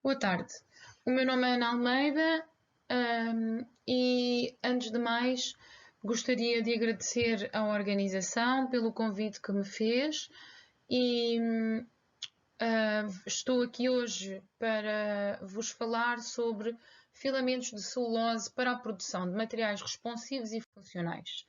Boa tarde. O meu nome é Ana Almeida, e, antes de mais, gostaria de agradecer à organização pelo convite que me fez e estou aqui hoje para vos falar sobre filamentos de celulose para a produção de materiais responsivos e funcionais.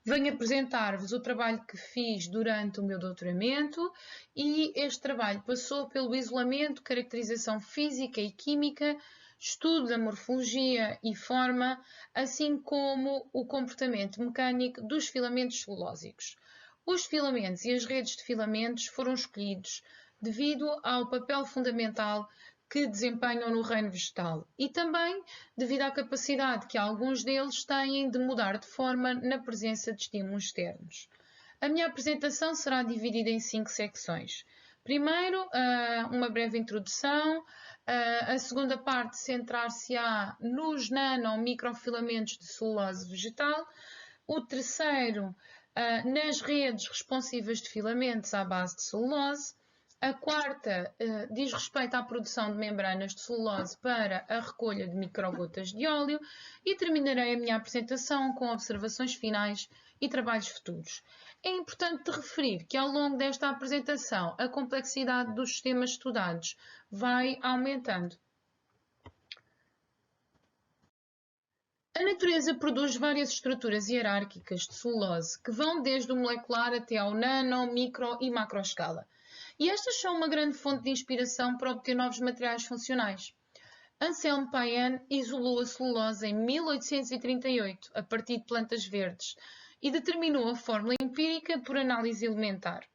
Venho apresentar-vos o trabalho que fiz durante o meu doutoramento e este trabalho passou pelo isolamento, caracterização física e química, estudo da morfologia e forma, assim como o comportamento mecânico dos filamentos celulósicos. Os filamentos e as redes de filamentos foram escolhidos devido ao papel fundamental que desempenham no reino vegetal e também devido à capacidade que alguns deles têm de mudar de forma na presença de estímulos externos. A minha apresentação será dividida em 5 secções. Primeiro, uma breve introdução. A segunda parte centrar-se-á nos nano-microfilamentos de celulose vegetal. O terceiro, nas redes responsivas de filamentos à base de celulose. A quarta diz respeito à produção de membranas de celulose para a recolha de microgotas de óleo e terminarei a minha apresentação com observações finais e trabalhos futuros. É importante referir que ao longo desta apresentação a complexidade dos sistemas estudados vai aumentando. A natureza produz várias estruturas hierárquicas de celulose que vão desde o molecular até ao nano, micro e macro escala. E estas são uma grande fonte de inspiração para obter novos materiais funcionais. Anselmo Payen isolou a celulose em 1838, a partir de plantas verdes, e determinou a fórmula empírica por análise elementar.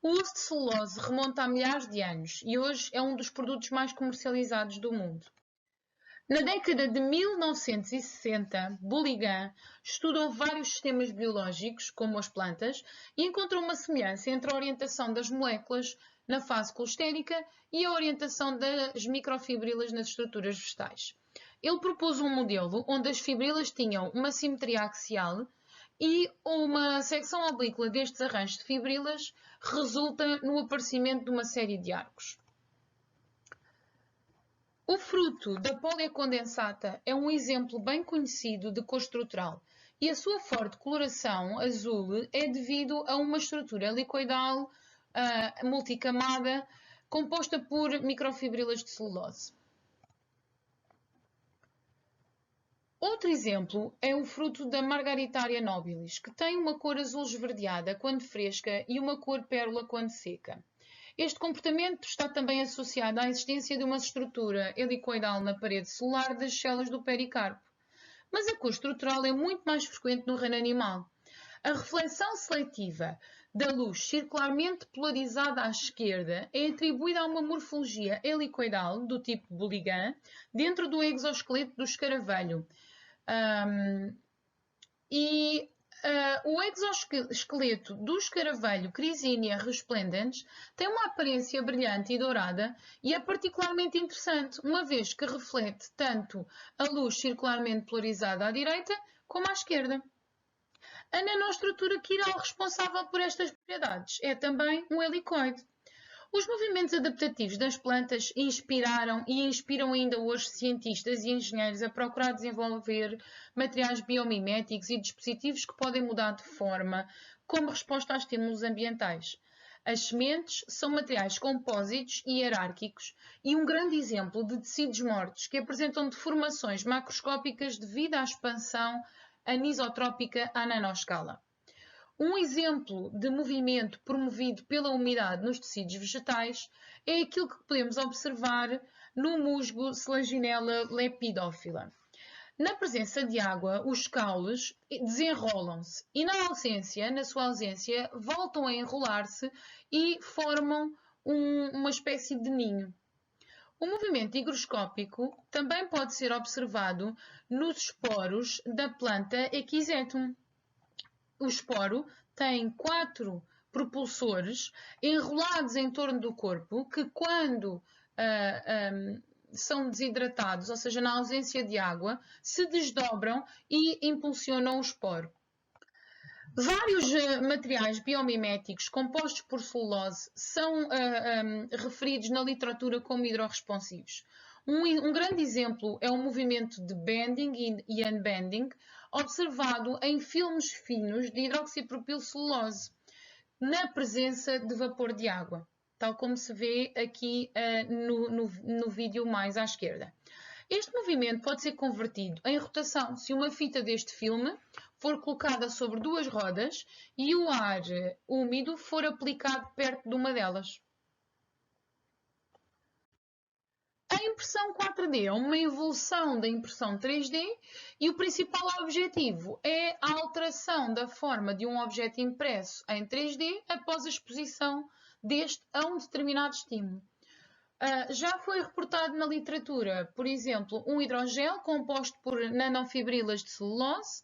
O uso de celulose remonta a milhares de anos e hoje é um dos produtos mais comercializados do mundo. Na década de 1960, Bulligan estudou vários sistemas biológicos, como as plantas, e encontrou uma semelhança entre a orientação das moléculas na fase colestérica e a orientação das microfibrilas nas estruturas vegetais. Ele propôs um modelo onde as fibrilas tinham uma simetria axial e uma secção oblíqua destes arranjos de fibrilas resulta no aparecimento de uma série de arcos. O fruto da pólia condensata é um exemplo bem conhecido de cor estrutural e a sua forte coloração azul é devido a uma estrutura helicoidal multicamada composta por microfibrilas de celulose. Outro exemplo é o fruto da Margaritaria nobilis, que tem uma cor azul esverdeada quando fresca e uma cor pérola quando seca. Este comportamento está também associado à existência de uma estrutura helicoidal na parede celular das células do pericarpo. Mas a cor estrutural é muito mais frequente no reino animal. A reflexão seletiva da luz circularmente polarizada à esquerda é atribuída a uma morfologia helicoidal do tipo Bulligan dentro do exoesqueleto do escaravelho. O exoesqueleto do escaravelho Crisinia resplendens tem uma aparência brilhante e dourada e é particularmente interessante, uma vez que reflete tanto a luz circularmente polarizada à direita como à esquerda. A nanoestrutura quiral responsável por estas propriedades é também um helicoide. Os movimentos adaptativos das plantas inspiraram e inspiram ainda hoje cientistas e engenheiros a procurar desenvolver materiais biomiméticos e dispositivos que podem mudar de forma como resposta a estímulos ambientais. As sementes são materiais compósitos e hierárquicos e um grande exemplo de tecidos mortos que apresentam deformações macroscópicas devido à expansão anisotrópica à nanoscala. Um exemplo de movimento promovido pela umidade nos tecidos vegetais é aquilo que podemos observar no musgo Selaginella lepidófila. Na presença de água, os caules desenrolam-se e, na sua ausência, voltam a enrolar-se e formam uma espécie de ninho. O movimento higroscópico também pode ser observado nos esporos da planta Equisetum. O esporo tem 4 propulsores enrolados em torno do corpo que, quando são desidratados, ou seja, na ausência de água, se desdobram e impulsionam o esporo. Vários materiais biomiméticos compostos por celulose são referidos na literatura como hidrorresponsivos. Um grande exemplo é o movimento de bending e unbending observado em filmes finos de hidroxipropilcelulose na presença de vapor de água, tal como se vê aqui no vídeo mais à esquerda. Este movimento pode ser convertido em rotação se uma fita deste filme for colocada sobre duas rodas e o ar úmido for aplicado perto de uma delas. A impressão 4D é uma evolução da impressão 3D e o principal objetivo é a alteração da forma de um objeto impresso em 3D após a exposição deste a um determinado estímulo. Já foi reportado na literatura, por exemplo, um hidrogel composto por nanofibrilas de celulose,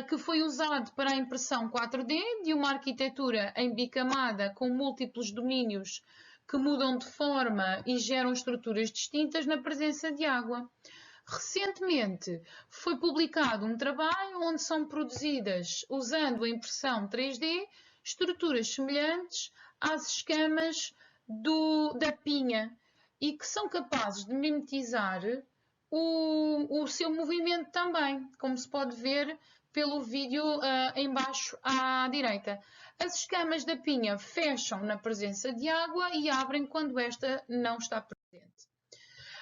que foi usado para a impressão 4D de uma arquitetura em bicamada com múltiplos domínios que mudam de forma e geram estruturas distintas na presença de água. Recentemente foi publicado um trabalho onde são produzidas, usando a impressão 3D, estruturas semelhantes às escamas da pinha e que são capazes de mimetizar o seu movimento também, como se pode ver pelo vídeo em baixo à direita. As escamas da pinha fecham na presença de água e abrem quando esta não está presente.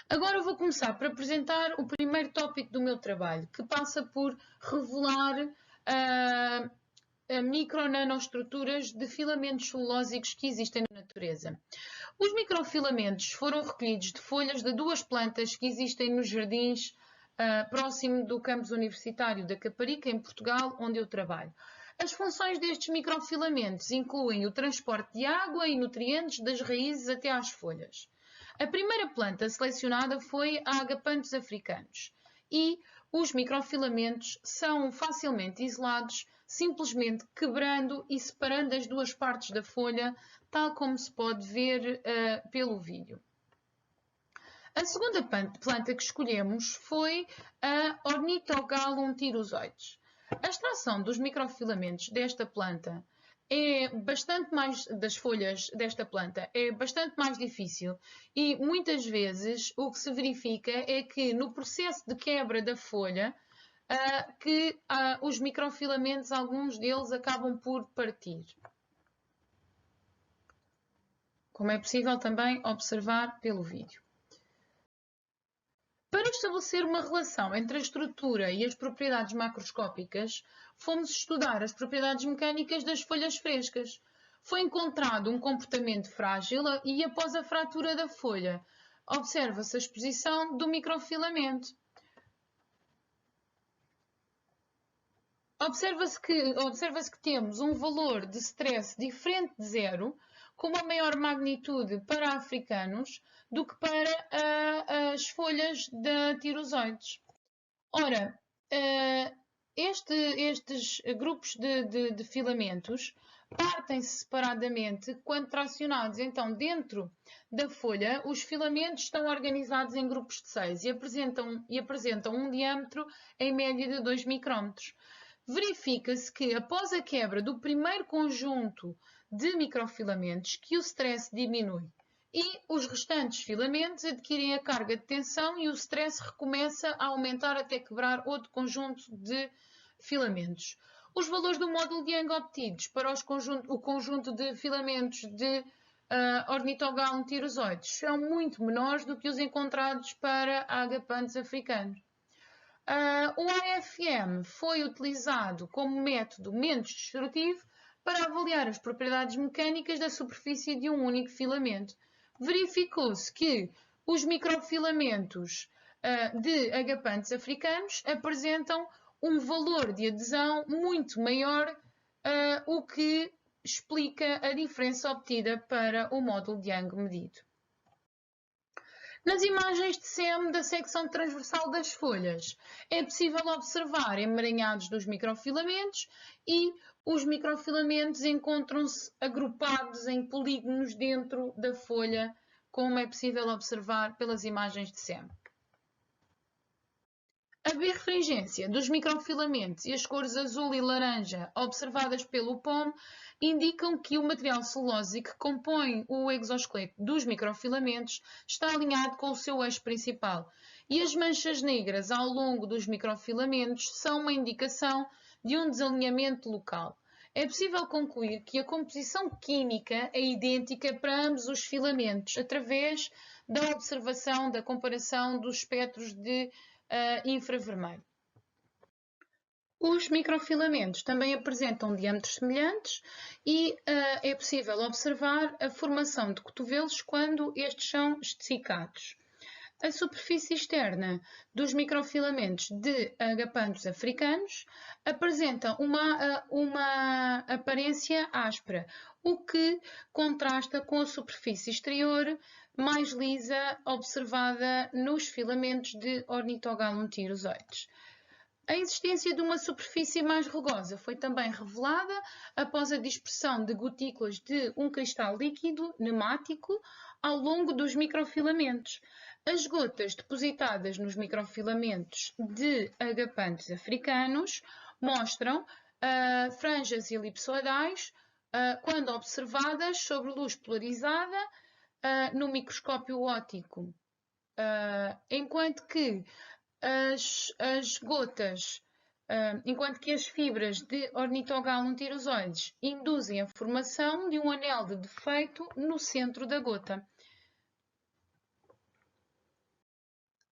Agora vou começar por apresentar o primeiro tópico do meu trabalho, que passa por revelar micronanoestruturas de filamentos celulósicos que existem na natureza. Os microfilamentos foram recolhidos de folhas de duas plantas que existem nos jardins próximo do campus universitário da Caparica, em Portugal, onde eu trabalho. As funções destes microfilamentos incluem o transporte de água e nutrientes das raízes até às folhas. A primeira planta selecionada foi a Agapanthus africanus e os microfilamentos são facilmente isolados, simplesmente quebrando e separando as duas partes da folha, tal como se pode ver pelo vídeo. A segunda planta que escolhemos foi a Ornithogalum tyrozoides. A extração dos microfilamentos desta planta das folhas desta planta é bastante mais difícil e muitas vezes o que se verifica é que no processo de quebra da folha os microfilamentos, alguns deles acabam por partir. Como é possível também observar pelo vídeo. Para estabelecer uma relação entre a estrutura e as propriedades macroscópicas, fomos estudar as propriedades mecânicas das folhas frescas. Foi encontrado um comportamento frágil e, após a fratura da folha, observa-se a exposição do microfilamento. Observa-se que temos um valor de stress diferente de zero, com uma maior magnitude para africanos do que para as folhas de tirozoides. Ora, estes grupos de filamentos partem-se separadamente quando tracionados. Então, dentro da folha, os filamentos estão organizados em grupos de 6 e apresentam um diâmetro em média de 2 micrômetros. Verifica-se que, após a quebra do primeiro conjunto de microfilamentos, que o stress diminui e os restantes filamentos adquirem a carga de tensão e o stress recomeça a aumentar até quebrar outro conjunto de filamentos. Os valores do módulo de Young obtidos para o conjunto de filamentos de Ornithogalum tyrozoides são muito menores do que os encontrados para a Agapanthus africanus. O AFM foi utilizado como método menos destrutivo para avaliar as propriedades mecânicas da superfície de um único filamento. Verificou-se que os microfilamentos de Agapanthus africanus apresentam um valor de adesão muito maior, o que explica a diferença obtida para o módulo de Young medido. Nas imagens de SEM da secção transversal das folhas, é possível observar emaranhados dos microfilamentos e os microfilamentos encontram-se agrupados em polígonos dentro da folha, como é possível observar pelas imagens de SEM. A birrefringência dos microfilamentos e as cores azul e laranja observadas pelo POM indicam que o material celulósico que compõe o exoesqueleto dos microfilamentos está alinhado com o seu eixo principal, e as manchas negras ao longo dos microfilamentos são uma indicação de um desalinhamento local. É possível concluir que a composição química é idêntica para ambos os filamentos, através da observação da comparação dos espectros de infravermelho. Os microfilamentos também apresentam diâmetros semelhantes e é possível observar a formação de cotovelos quando estes são esticcados. A superfície externa dos microfilamentos de agapantos africanos apresenta uma aparência áspera, o que contrasta com a superfície exterior mais lisa observada nos filamentos de ornitogalontirozoides. A existência de uma superfície mais rugosa foi também revelada após a dispersão de gotículas de um cristal líquido pneumático ao longo dos microfilamentos. As gotas depositadas nos microfilamentos de agapantos africanos mostram franjas elipsoidais quando observadas sob luz polarizada no microscópio óptico, enquanto que as fibras de ornitogalontirozoides induzem a formação de um anel de defeito no centro da gota.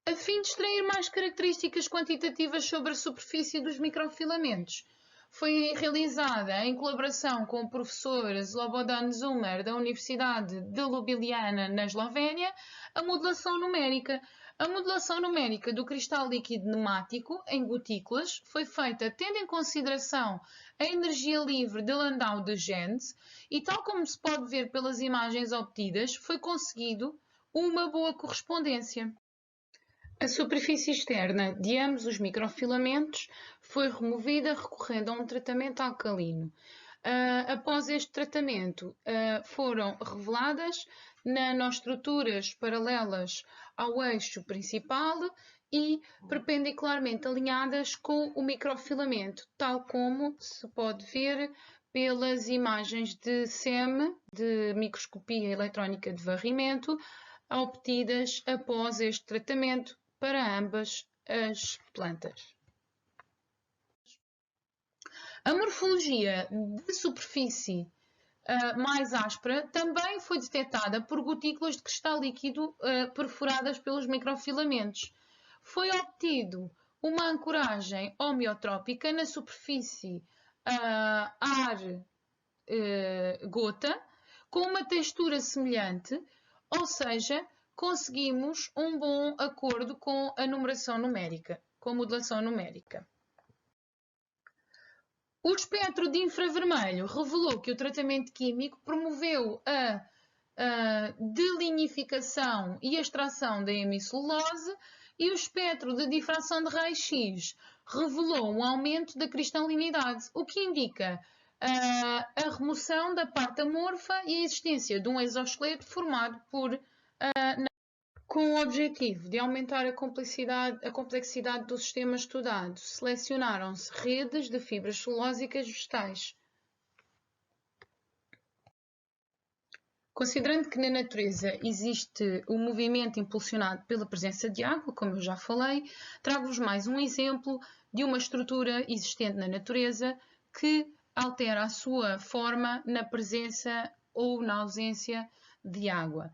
A fim de extrair mais características quantitativas sobre a superfície dos microfilamentos, foi realizada em colaboração com o professor Slobodan Zumer da Universidade de Ljubljana, na Eslovénia, a modelação numérica. A modelação numérica do cristal líquido pneumático em gotículas foi feita tendo em consideração a energia livre de Landau de Gendt e, tal como se pode ver pelas imagens obtidas, foi conseguido uma boa correspondência. A superfície externa de ambos os microfilamentos foi removida recorrendo a um tratamento alcalino. Após este tratamento, foram reveladas nanoestruturas paralelas ao eixo principal e perpendicularmente alinhadas com o microfilamento, tal como se pode ver pelas imagens de SEM, de microscopia eletrónica de varrimento, obtidas após este tratamento para ambas as plantas. A morfologia de superfície mais áspera também foi detectada por gotículas de cristal líquido perfuradas pelos microfilamentos. Foi obtido uma ancoragem homeotrópica na superfície ar-gota com uma textura semelhante, ou seja, conseguimos um bom acordo com a numeração numérica, com a modelação numérica. O espectro de infravermelho revelou que o tratamento químico promoveu a delignificação e extração da hemicelulose, e o espectro de difração de raio-x revelou um aumento da cristalinidade, o que indica a remoção da parte amorfa e a existência de um exoesqueleto formado com o objetivo de aumentar a complexidade do sistema estudado, selecionaram-se redes de fibras celulósicas vegetais. Considerando que na natureza existe o movimento impulsionado pela presença de água, como eu já falei, trago-vos mais um exemplo de uma estrutura existente na natureza que altera a sua forma na presença ou na ausência de água.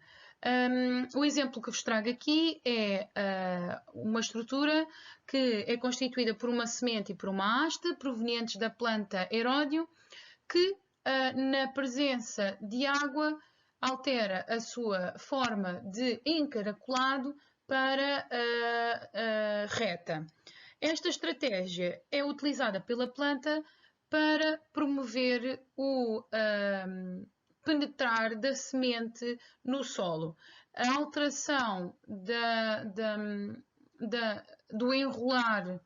O exemplo que vos trago aqui é uma estrutura que é constituída por uma semente e por uma haste provenientes da planta Eródio, que na presença de água altera a sua forma de encaracolado para reta. Esta estratégia é utilizada pela planta para promover o penetrar da semente no solo. A alteração do enrolar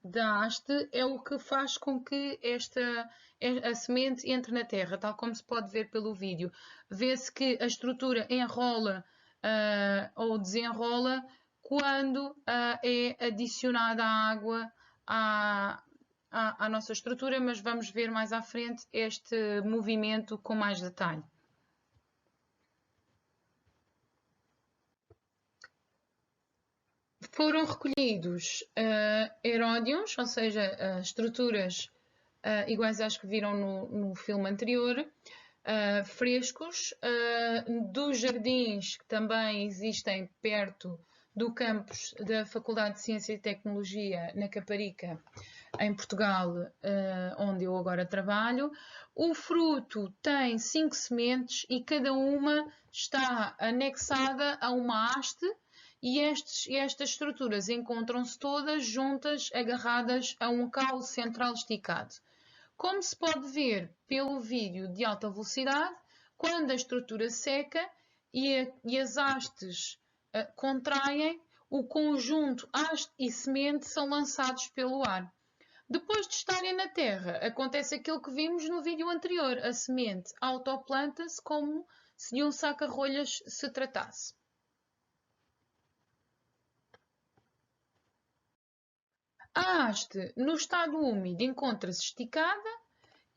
da haste é o que faz com que a semente entre na terra, tal como se pode ver pelo vídeo. Vê-se que a estrutura enrola ou desenrola quando é adicionada a água à nossa estrutura, mas vamos ver mais à frente este movimento com mais detalhe. Foram recolhidos eródions, ou seja, estruturas iguais às que viram no filme anterior, frescos, dos jardins que também existem perto do campus da Faculdade de Ciência e Tecnologia na Caparica, em Portugal, onde eu agora trabalho. O fruto tem 5 sementes e cada uma está anexada a uma haste e estas estruturas encontram-se todas juntas, agarradas a um caule central esticado. Como se pode ver pelo vídeo de alta velocidade, quando a estrutura seca e as hastes contraem, o conjunto haste e semente são lançados pelo ar. Depois de estarem na terra, acontece aquilo que vimos no vídeo anterior. A semente autoplanta-se como se de um saca-rolhas se tratasse. A haste, no estado úmido, encontra-se esticada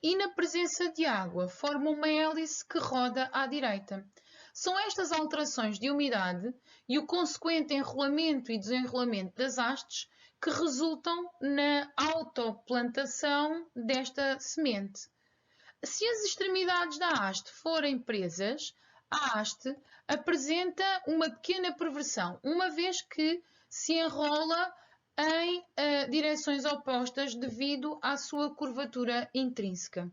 e, na presença de água, forma uma hélice que roda à direita. São estas alterações de umidade e o consequente enrolamento e desenrolamento das hastes que resultam na autoplantação desta semente. Se as extremidades da haste forem presas, a haste apresenta uma pequena perversão, uma vez que se enrola em direções opostas devido à sua curvatura intrínseca,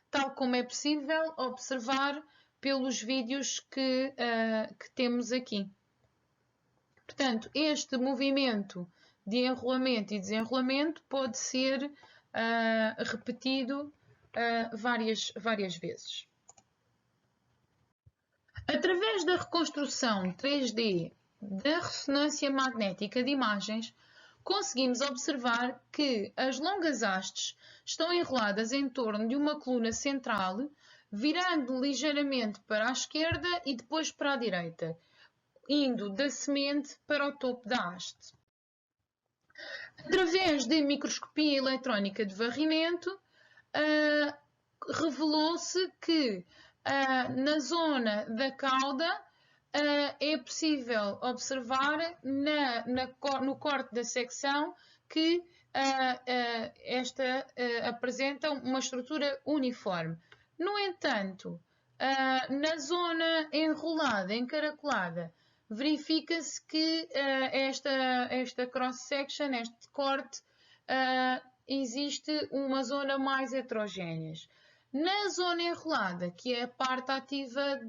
tal como é possível observar pelos vídeos que temos aqui. Portanto, este movimento de enrolamento e desenrolamento pode ser repetido várias vezes. Através da reconstrução 3D da ressonância magnética de imagens, conseguimos observar que as longas hastes estão enroladas em torno de uma coluna central, virando ligeiramente para a esquerda e depois para a direita, indo da semente para o topo da haste. Através de microscopia eletrónica de varrimento, revelou-se que na zona da cauda é possível observar no corte da secção que esta apresenta uma estrutura uniforme. No entanto, na zona enrolada, encaracolada, verifica-se que esta cross-section, este corte, existe uma zona mais heterogénea. Na zona enrolada, que é a parte ativa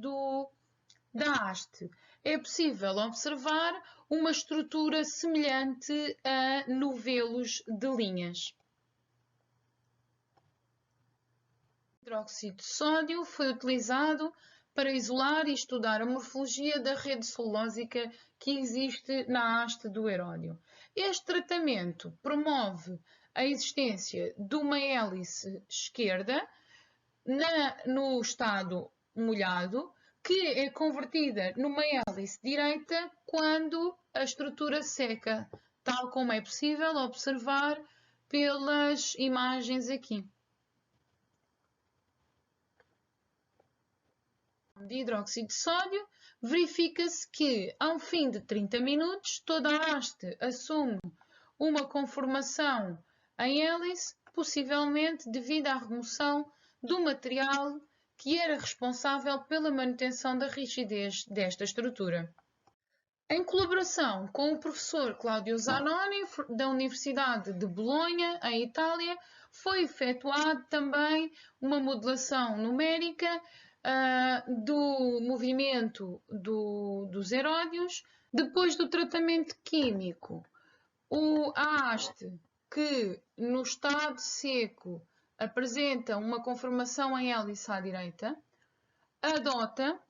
da haste, é possível observar uma estrutura semelhante a novelos de linhas. O hidróxido de sódio foi utilizado para isolar e estudar a morfologia da rede celulósica que existe na haste do eródio. Este tratamento promove a existência de uma hélice esquerda no estado molhado, que é convertida numa hélice direita quando a estrutura seca, tal como é possível observar pelas imagens aqui. De hidróxido de sódio, verifica-se que, ao fim de 30 minutos, toda a haste assume uma conformação em hélice, possivelmente devido à remoção do material que era responsável pela manutenção da rigidez desta estrutura. Em colaboração com o professor Claudio Zanoni, da Universidade de Bolonha, em Itália, foi efetuada também uma modelação numérica do movimento dos eródios. Depois do tratamento químico, a haste, que no estado seco apresenta uma conformação em hélice à direita, adota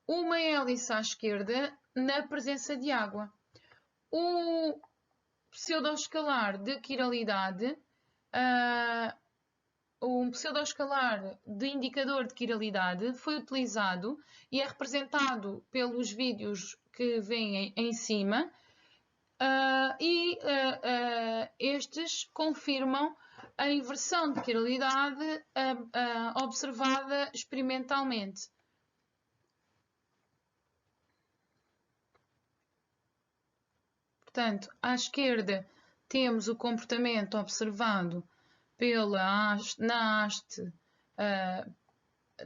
uma hélice à esquerda na presença de água. O pseudoescalar de quiralidade, um pseudoescalar de indicador de quiralidade foi utilizado e é representado pelos vídeos que vêm em cima. estes confirmam a inversão de quiralidade observada experimentalmente. Portanto, à esquerda temos o comportamento observado na haste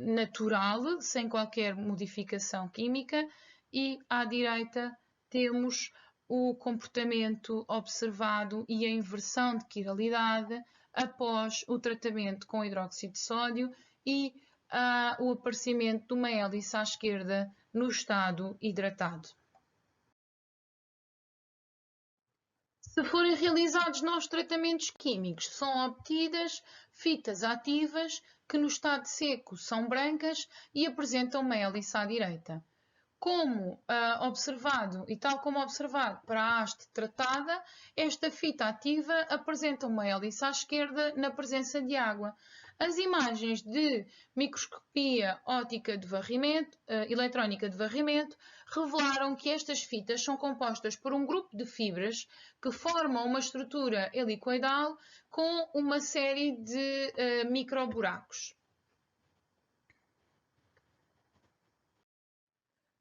natural, sem qualquer modificação química, e à direita temos o comportamento observado e a inversão de quiralidade após o tratamento com hidróxido de sódio e o aparecimento de uma hélice à esquerda no estado hidratado. Se forem realizados novos tratamentos químicos, são obtidas fitas ativas que no estado seco são brancas e apresentam uma hélice à direita. Tal como observado para a haste tratada, esta fita ativa apresenta uma hélice à esquerda na presença de água. As imagens de microscopia óptica de varrimento, eletrónica de varrimento, revelaram que estas fitas são compostas por um grupo de fibras que formam uma estrutura helicoidal com uma série de microburacos.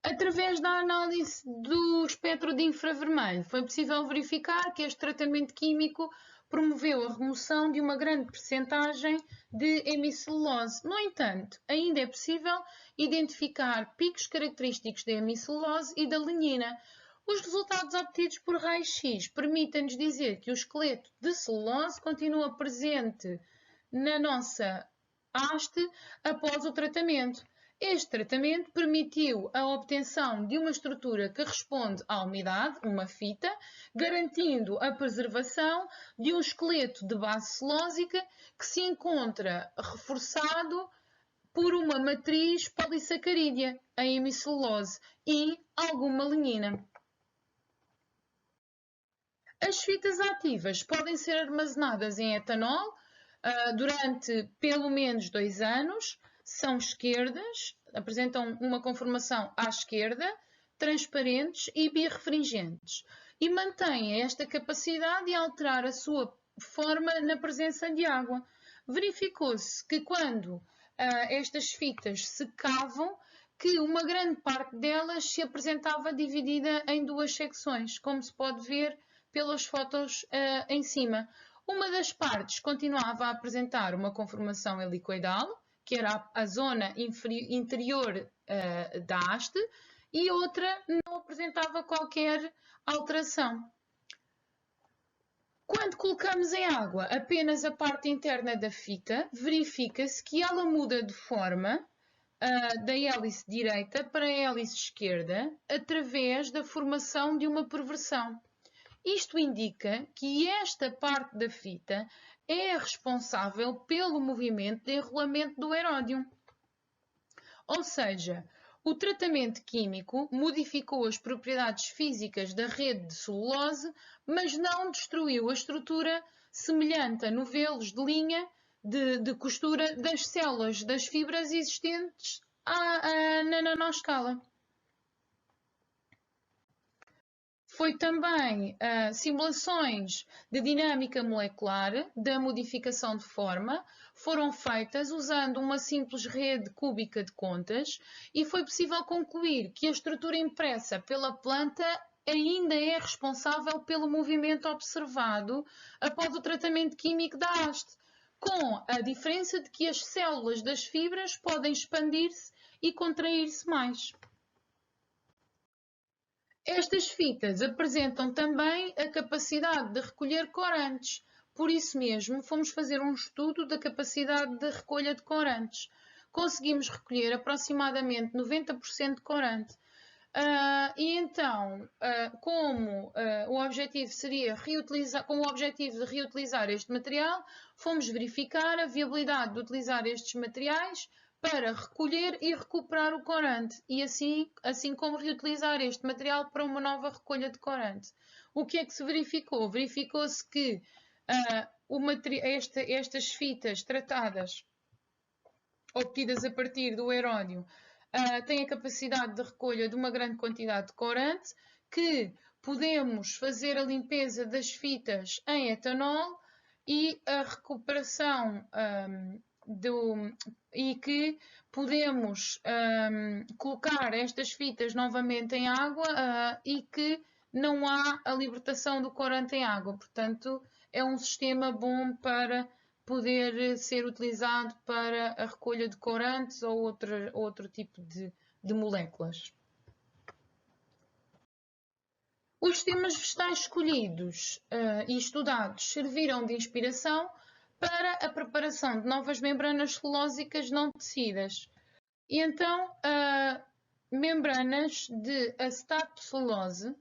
Através da análise do espectro de infravermelho, foi possível verificar que este tratamento químico promoveu a remoção de uma grande percentagem de hemicelulose. No entanto, ainda é possível identificar picos característicos da hemicelulose e da lignina. Os resultados obtidos por raio-x permitem-nos dizer que o esqueleto de celulose continua presente na nossa haste após o tratamento. Este tratamento permitiu a obtenção de uma estrutura que responde à umidade, uma fita, garantindo a preservação de um esqueleto de base celulósica que se encontra reforçado por uma matriz polissacarídea, a hemicelulose, e alguma lignina. As fitas ativas podem ser armazenadas em etanol durante pelo menos 2 anos. São esquerdas, apresentam uma conformação à esquerda, transparentes e birrefringentes, e mantêm esta capacidade de alterar a sua forma na presença de água. Verificou-se que quando estas fitas secavam, que uma grande parte delas se apresentava dividida em 2 secções, como se pode ver pelas fotos em cima. Uma das partes continuava a apresentar uma conformação helicoidal, que era a zona interior da haste, e outra não apresentava qualquer alteração. Quando colocamos em água apenas a parte interna da fita, verifica-se que ela muda de forma da hélice direita para a hélice esquerda através da formação de uma perversão. Isto indica que esta parte da fita é responsável pelo movimento de enrolamento do aeródio. Ou seja, o tratamento químico modificou as propriedades físicas da rede de celulose, mas não destruiu a estrutura semelhante a novelos de linha de costura das células das fibras existentes na nanoscala. Foi também simulações de dinâmica molecular da modificação de forma, foram feitas usando uma simples rede cúbica de contas e foi possível concluir que a estrutura impressa pela planta ainda é responsável pelo movimento observado após o tratamento químico da haste, com a diferença de que as células das fibras podem expandir-se e contrair-se mais. Estas fitas apresentam também a capacidade de recolher corantes. Por isso mesmo, fomos fazer um estudo da capacidade de recolha de corantes. Conseguimos recolher aproximadamente 90% de corante. Como o objetivo seria com o objetivo de reutilizar este material, fomos verificar a viabilidade de utilizar estes materiais para recolher e recuperar o corante e assim como reutilizar este material para uma nova recolha de corante. O que é que se verificou? Verificou-se que estas fitas tratadas, obtidas a partir do aeródio, têm a capacidade de recolha de uma grande quantidade de corante que podemos fazer a limpeza das fitas em etanol e a recuperação e que podemos colocar estas fitas novamente em água e que não há a libertação do corante em água. Portanto, é um sistema bom para poder ser utilizado para a recolha de corantes ou outro tipo de moléculas. Os sistemas vegetais escolhidos e estudados serviram de inspiração para a preparação de novas membranas celulósicas não tecidas. E então, membranas de acetato de celulose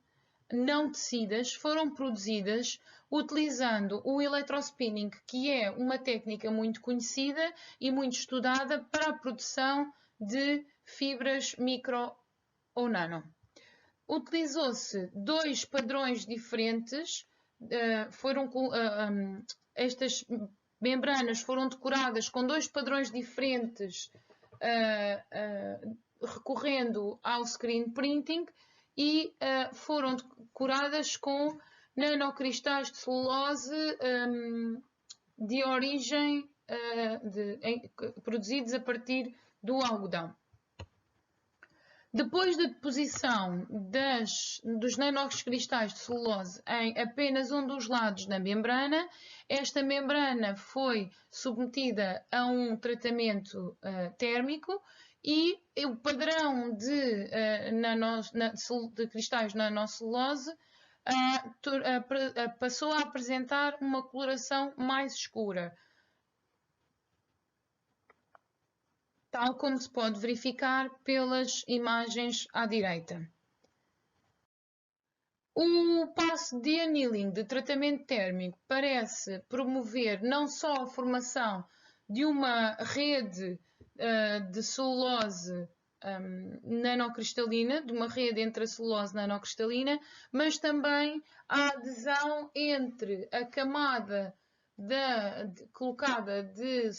não tecidas foram produzidas utilizando o electrospinning, que é uma técnica muito conhecida e muito estudada para a produção de fibras micro ou nano. Utilizou-se dois padrões diferentes, estas membranas foram decoradas com dois padrões diferentes, recorrendo ao screen printing, e foram decoradas com nanocristais de celulose de origem produzidos a partir do algodão. Depois da deposição dos nanocristais de celulose em apenas um dos lados da membrana, esta membrana foi submetida a um tratamento térmico e o padrão de cristais nanocelulose passou a apresentar uma coloração mais escura, tal como se pode verificar pelas imagens à direita. O passo de annealing, de tratamento térmico, parece promover não só a formação de uma rede de celulose nanocristalina, de uma rede entre a celulose nanocristalina, mas também a adesão entre a camada colocada de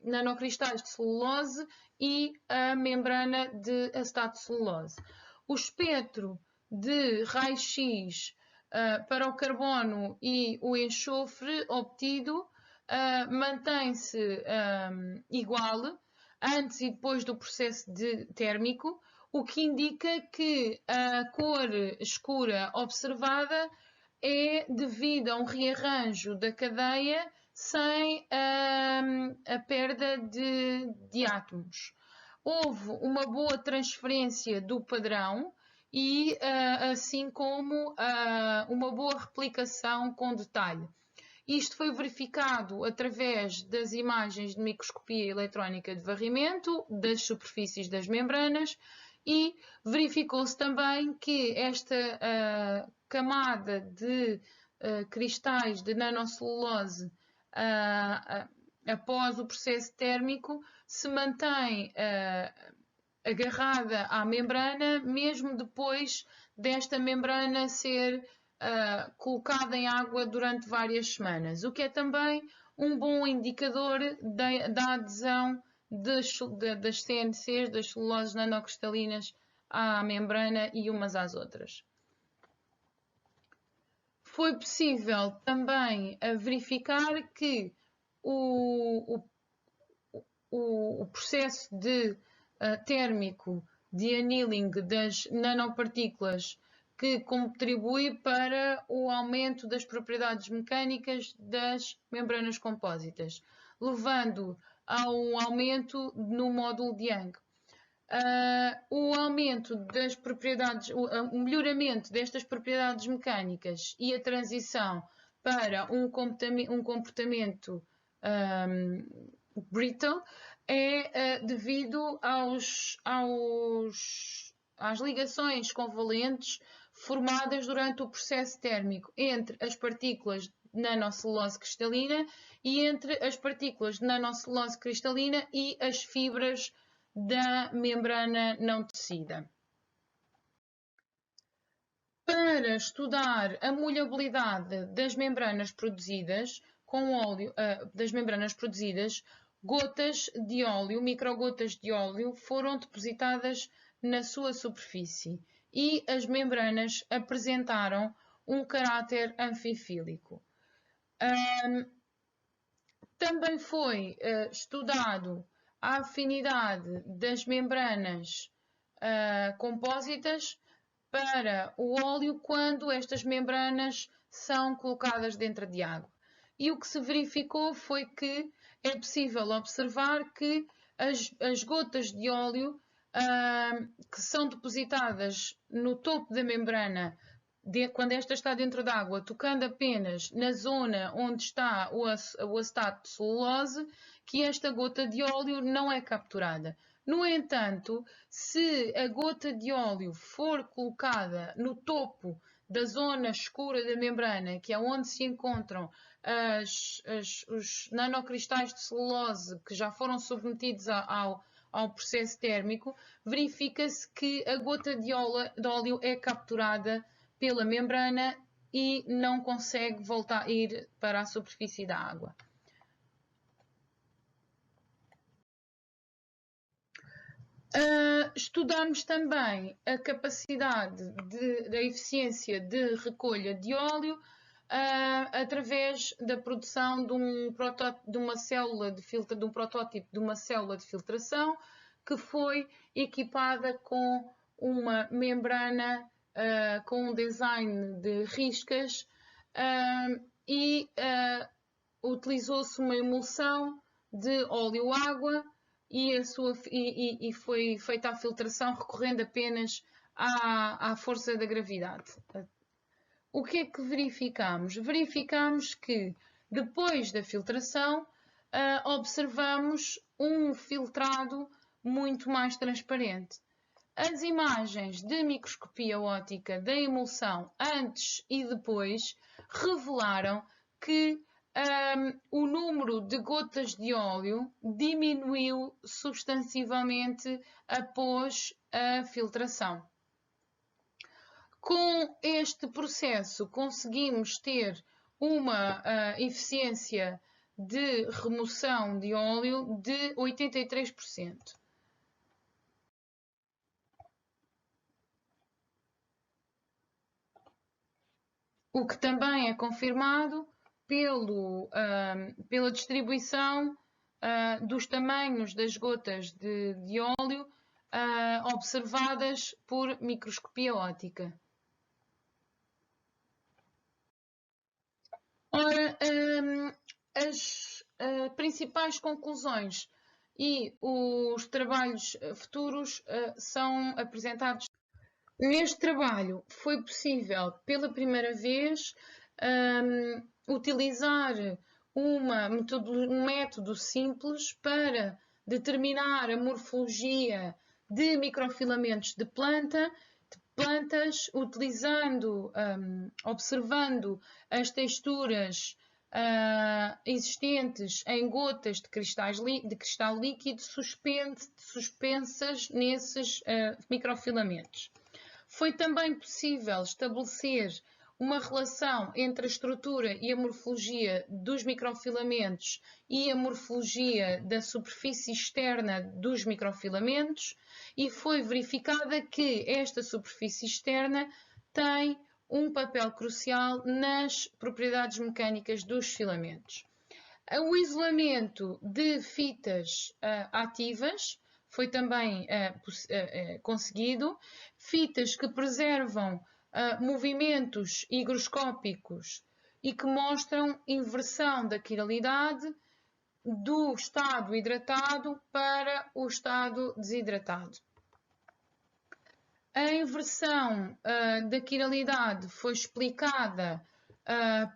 nanocristais de celulose e a membrana de acetato de celulose. O espectro de raio-x para o carbono e o enxofre obtido mantém-se igual antes e depois do processo térmico, o que indica que a cor escura observada é devido a um rearranjo da cadeia sem a perda de átomos. Houve uma boa transferência do padrão e assim como uma boa replicação com detalhe. Isto foi verificado através das imagens de microscopia eletrónica de varrimento das superfícies das membranas e verificou-se também que esta camada de cristais de nanocelulose após o processo térmico se mantém agarrada à membrana, mesmo depois desta membrana ser colocada em água durante várias semanas, o que é também um bom indicador da adesão das CNCs, das celuloses nanocristalinas, à membrana e umas às outras. Foi possível também verificar que o processo térmico de annealing das nanopartículas que contribui para o aumento das propriedades mecânicas das membranas compósitas, levando ao aumento no módulo de Young. O aumento das propriedades, o melhoramento destas propriedades mecânicas e a transição para um comportamento brittle é devido às ligações covalentes formadas durante o processo térmico entre as partículas de nanocelulose cristalina e entre as partículas de nanocelulose cristalina e as fibras da membrana não tecida. Para estudar a molhabilidade das membranas produzidas com óleo, gotas de óleo, microgotas de óleo, foram depositadas na sua superfície e as membranas apresentaram um caráter anfifílico. Também foi estudado a afinidade das membranas compósitas para o óleo quando estas membranas são colocadas dentro de água. E o que se verificou foi que é possível observar que as gotas de óleo que são depositadas no topo da membrana quando esta está dentro d'água, tocando apenas na zona onde está o acetato de celulose, que esta gota de óleo não é capturada. No entanto, se a gota de óleo for colocada no topo da zona escura da membrana, que é onde se encontram os nanocristais de celulose que já foram submetidos ao processo térmico, verifica-se que a gota de óleo é capturada pela membrana e não consegue voltar a ir para a superfície da água. Estudamos também a capacidade da eficiência de recolha de óleo através da produção de um protótipo de uma célula de filtração que foi equipada com uma membrana com um design de riscas e utilizou-se uma emulsão de óleo-água e foi feita a filtração recorrendo apenas à força da gravidade. O que é que verificamos? Verificamos que depois da filtração observamos um filtrado muito mais transparente. As imagens de microscopia óptica da emulsão antes e depois revelaram que o número de gotas de óleo diminuiu substancialmente após a filtração. Com este processo conseguimos ter uma eficiência de remoção de óleo de 83%. O que também é confirmado pela distribuição dos tamanhos das gotas de óleo observadas por microscopia óptica. Ora, as principais conclusões e os trabalhos futuros são apresentados. Neste trabalho foi possível, pela primeira vez, utilizar um método simples para determinar a morfologia de microfilamentos de plantas, observando as texturas existentes em gotas de cristal líquido suspensas nesses microfilamentos. Foi também possível estabelecer uma relação entre a estrutura e a morfologia dos microfilamentos e a morfologia da superfície externa dos microfilamentos e foi verificada que esta superfície externa tem um papel crucial nas propriedades mecânicas dos filamentos. O isolamento de fitas ativas foi também conseguido, fitas que preservam movimentos higroscópicos e que mostram inversão da quiralidade do estado hidratado para o estado desidratado. A inversão da quiralidade foi explicada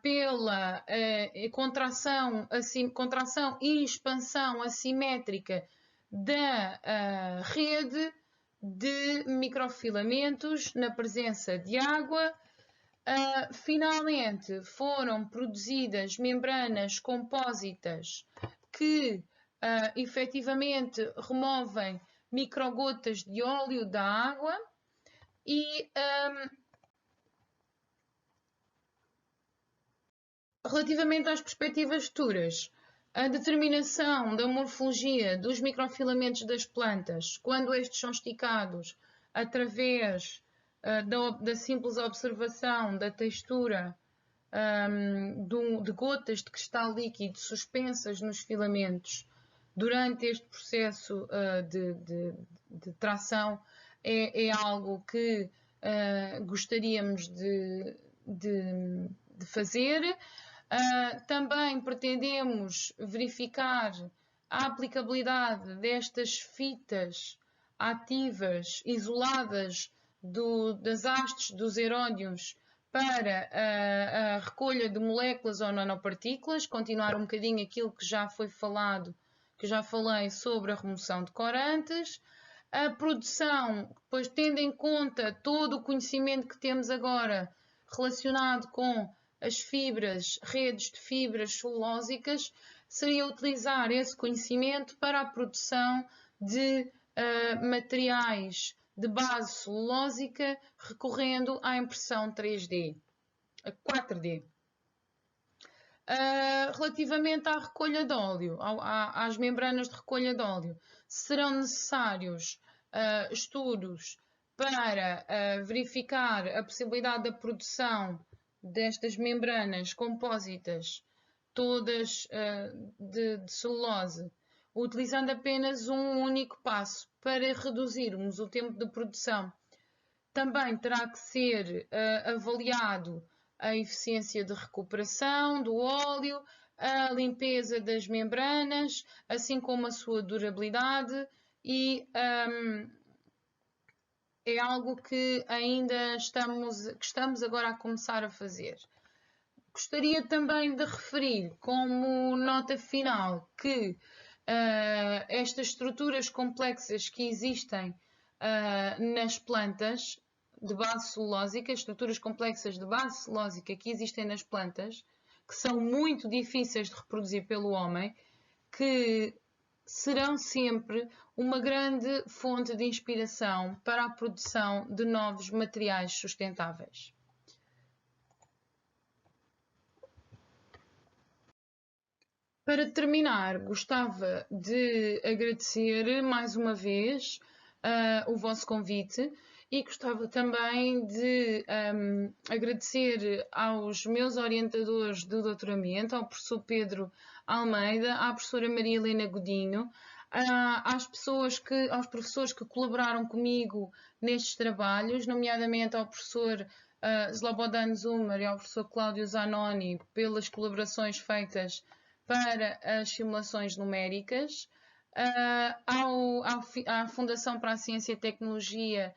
pela contração e expansão assimétrica da rede de microfilamentos na presença de água. Finalmente, foram produzidas membranas compósitas que efetivamente removem microgotas de óleo da água e relativamente às perspectivas futuras, a determinação da morfologia dos microfilamentos das plantas, quando estes são esticados através da simples observação da textura de gotas de cristal líquido suspensas nos filamentos durante este processo de tração é algo que gostaríamos de fazer. Também pretendemos verificar a aplicabilidade destas fitas ativas isoladas das hastes dos heródios para a recolha de moléculas ou nanopartículas, continuar um bocadinho aquilo que já foi falado, que já falei sobre a remoção de corantes. A produção, depois tendo em conta todo o conhecimento que temos agora relacionado com as fibras, redes de fibras celulósicas, seria utilizar esse conhecimento para a produção de materiais de base celulósica recorrendo à impressão 3D, a 4D. Relativamente à recolha de óleo, às membranas de recolha de óleo, serão necessários estudos para verificar a possibilidade da produção destas membranas compósitas, todas de celulose, utilizando apenas um único passo para reduzirmos o tempo de produção. Também terá que ser avaliado a eficiência de recuperação do óleo, a limpeza das membranas, assim como a sua durabilidade e é algo que ainda estamos agora a começar a fazer. Gostaria também de referir como nota final que estas estruturas complexas que existem nas plantas de base celulósica, estruturas complexas de base celulósica que existem nas plantas, que são muito difíceis de reproduzir pelo homem, que serão sempre uma grande fonte de inspiração para a produção de novos materiais sustentáveis. Para terminar, gostava de agradecer mais uma vez o vosso convite e gostava também de agradecer aos meus orientadores do doutoramento, ao professor Pedro Almeida, à professora Maria Helena Godinho, aos professores que colaboraram comigo nestes trabalhos, nomeadamente ao professor Slobodan Zumer e ao professor Cláudio Zanoni, pelas colaborações feitas para as simulações numéricas, à Fundação para a Ciência e Tecnologia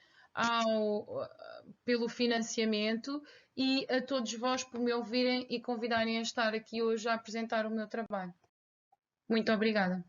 pelo financiamento e a todos vós por me ouvirem e convidarem a estar aqui hoje a apresentar o meu trabalho. Muito obrigada.